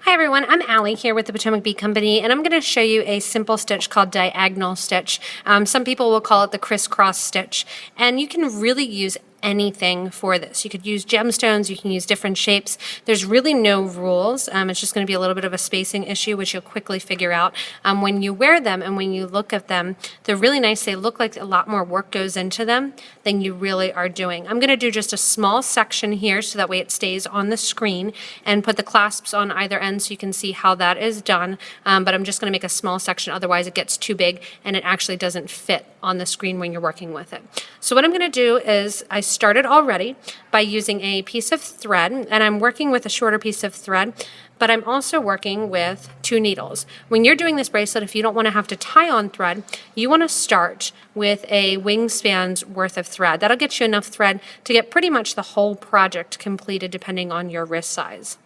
Hi everyone, I'm Allie here with the Potomac Bead Company, and I'm going to show you a simple stitch called Diagonal Stitch. Some people will call it the Crisscross Stitch, and you can really use anything for this. You could use gemstones, you can use different shapes. There's really no rules. It's just going to be a little bit of a spacing issue, which you'll quickly figure out. When you wear them and when you look at them, they're really nice. They look like a lot more work goes into them than you really are doing. I'm going to do just a small section here so that way it stays on the screen, and put the clasps on either end so you can see how that is done. But I'm just going to make a small section, otherwise it gets too big and it actually doesn't fit on the screen when you're working with it. So what I'm going to do is I started already by using a piece of thread, and I'm working with a shorter piece of thread, but I'm also working with 2 needles. When you're doing this bracelet, if you don't want to have to tie on thread, you want to start with a wingspan's worth of thread. That'll get you enough thread to get pretty much the whole project completed depending on your wrist size.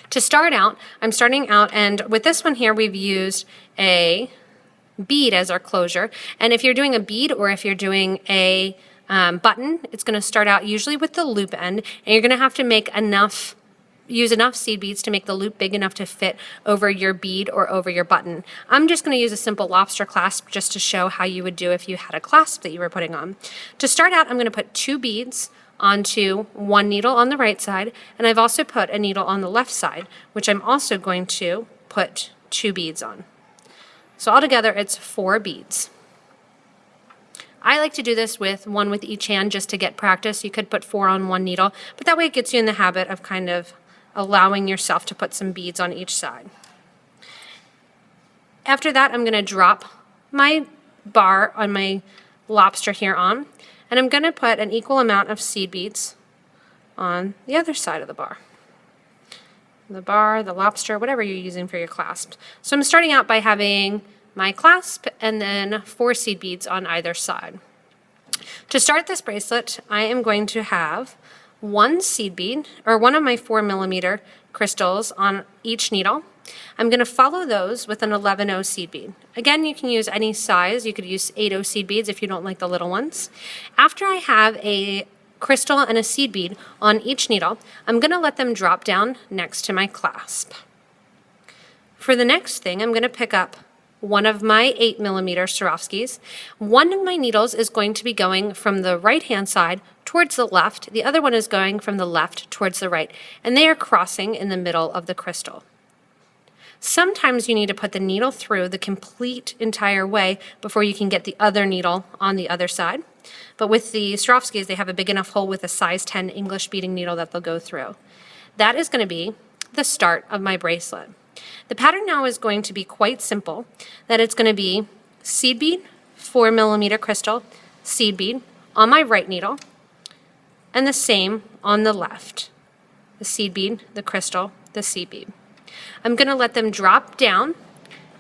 To start out, I'm starting out, and with this one here we've used a bead as our closure, and if you're doing a bead or if you're doing a button, it's going to start out usually with the loop end, and you're going to have to use enough seed beads to make the loop big enough to fit over your bead or over your button. I'm just going to use a simple lobster clasp just to show how you would do if you had a clasp that you were putting on. To start out, I'm going to put 2 beads onto 1 needle on the right side, and I've also put a needle on the left side, which I'm also going to put 2 beads on. So altogether it's 4 beads. I like to do this with 1 with each hand just to get practice. You could put 4 on 1 needle, but that way it gets you in the habit of kind of allowing yourself to put some beads on each side. After that, I'm going to drop my bar on my lobster here on, and I'm going to put an equal amount of seed beads on the other side of the bar. The bar, the lobster, whatever you're using for your clasp. So I'm starting out by having my clasp and then 4 seed beads on either side. To start this bracelet, I am going to have 1 seed bead, or 1 of my 4mm crystals on each needle. I'm going to follow those with an 11/0 seed bead. Again, you can use any size. You could use 8/0 seed beads if you don't like the little ones. After I have a crystal and a seed bead on each needle, I'm going to let them drop down next to my clasp. For the next thing, I'm going to pick up 1 of my 8mm Swarovskis. 1 of my needles is going to be going from the right-hand side towards the left. The other one is going from the left towards the right, and they are crossing in the middle of the crystal. Sometimes you need to put the needle through the complete entire way before you can get the other needle on the other side. But with the Swarovskis, they have a big enough hole with a size 10 English beading needle that they'll go through. That is going to be the start of my bracelet. The pattern now is going to be quite simple, that it's going to be seed bead, 4mm crystal, seed bead on my right needle, and the same on the left. The seed bead, the crystal, the seed bead. I'm going to let them drop down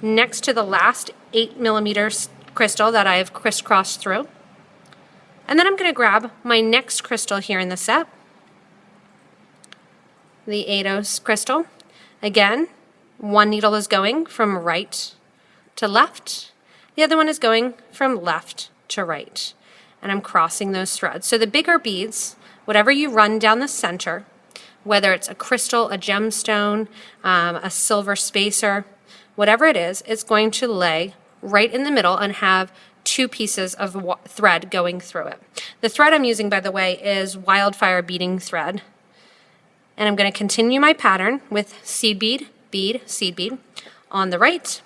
next to the last 8mm crystal that I have crisscrossed through. And then I'm going to grab my next crystal here in the set, the 8/0 crystal. Again, 1 needle is going from right to left. The other one is going from left to right. And I'm crossing those threads. So the bigger beads, whatever you run down the center, whether it's a crystal, a gemstone, a silver spacer, whatever it is, it's going to lay right in the middle and have 2 pieces of thread going through it. The thread I'm using, by the way, is wildfire beading thread. And I'm going to continue my pattern with seed bead, bead, seed bead on the right,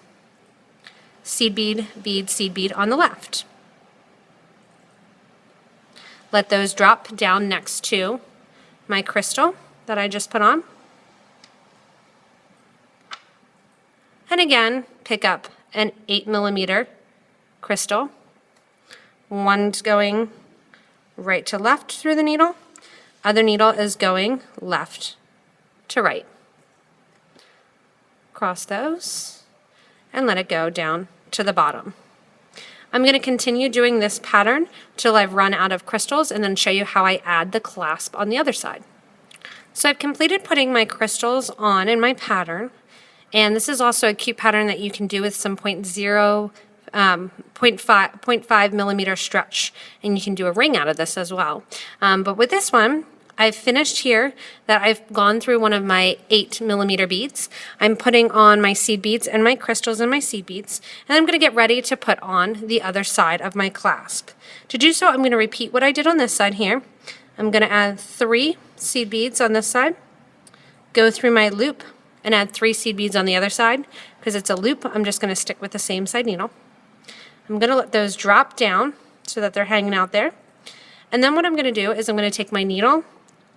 seed bead, seed bead on the left. Let those drop down next to my crystal that I just put on. And again, pick up an 8mm crystal. 1's going right to left through the needle. Other needle is going left to right. Cross those and let it go down to the bottom. I'm going to continue doing this pattern till I've run out of crystals, and then show you how I add the clasp on the other side. So I've completed putting my crystals on in my pattern, and this is also a cute pattern that you can do with some 0.5 millimeter stretch, and you can do a ring out of this as well. But with this one, I've finished here that I've gone through one of my 8mm beads. I'm putting on my seed beads and my crystals and my seed beads, and I'm going to get ready to put on the other side of my clasp. To do so, I'm going to repeat what I did on this side here. I'm going to add 3 seed beads on this side, go through my loop, and add 3 seed beads on the other side. Because it's a loop, I'm just going to stick with the same side needle. I'm going to let those drop down so that they're hanging out there. And then what I'm going to do is I'm going to take my needle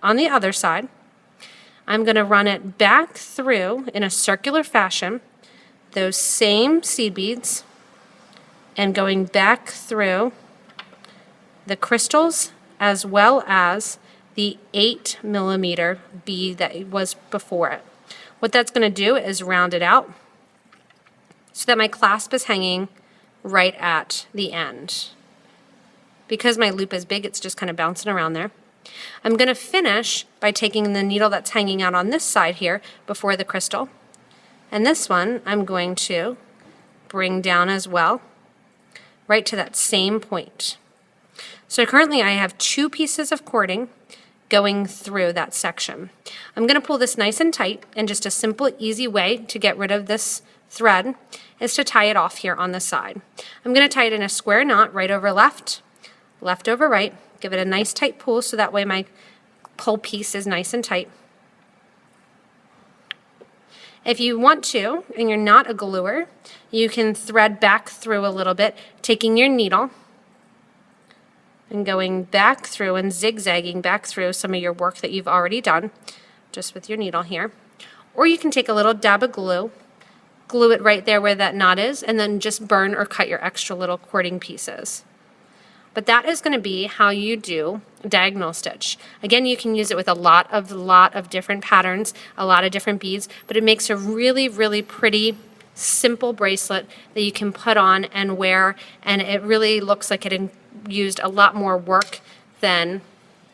on the other side. I'm going to run it back through in a circular fashion, those same seed beads, and going back through the crystals as well as the 8mm bead that was before it. What that's going to do is round it out so that my clasp is hanging right at the end. Because my loop is big, it's just kind of bouncing around there. I'm going to finish by taking the needle that's hanging out on this side here before the crystal, and this one I'm going to bring down as well, right to that same point. So currently I have 2 pieces of cording going through that section. I'm going to pull this nice and tight, and just a simple, easy way to get rid of this thread is to tie it off here on the side. I'm going to tie it in a square knot, right over left, left over right. Give it a nice tight pull so that way my pull piece is nice and tight. If you want to, and you're not a gluer, you can thread back through a little bit, taking your needle and going back through and zigzagging back through some of your work that you've already done, just with your needle here. Or you can take a little dab of glue, glue it right there where that knot is, and then just burn or cut your extra little cording pieces. But that is going to be how you do diagonal stitch. Again, you can use it with a lot of different patterns, a lot of different beads, but it makes a really, really pretty, simple bracelet that you can put on and wear, and it really looks like it used a lot more work than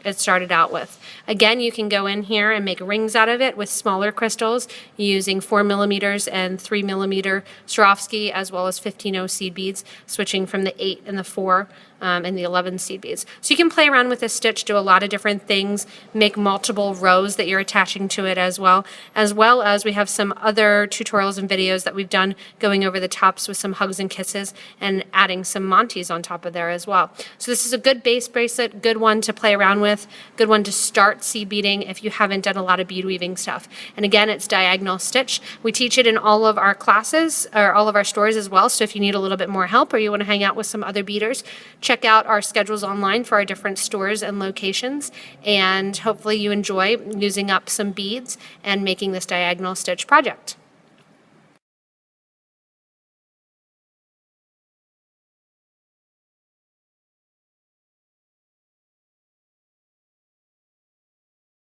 it started out with. Again, you can go in here and make rings out of it with smaller crystals using 4mm and 3mm Swarovski, as well as 15-0 seed beads, switching from the 8 and the 4 and the 11 seed beads. So you can play around with this stitch, do a lot of different things, make multiple rows that you're attaching to it as well as we have some other tutorials and videos that we've done going over the tops with some hugs and kisses and adding some Monties on top of there as well. So this is a good base bracelet, good one to play around with, good one to start seed beading if you haven't done a lot of bead weaving stuff. And again, it's diagonal stitch. We teach it in all of our classes, or all of our stores as well, so if you need a little bit more help or you want to hang out with some other beaders, check out our schedules online for our different stores and locations, and hopefully you enjoy using up some beads and making this diagonal stitch project.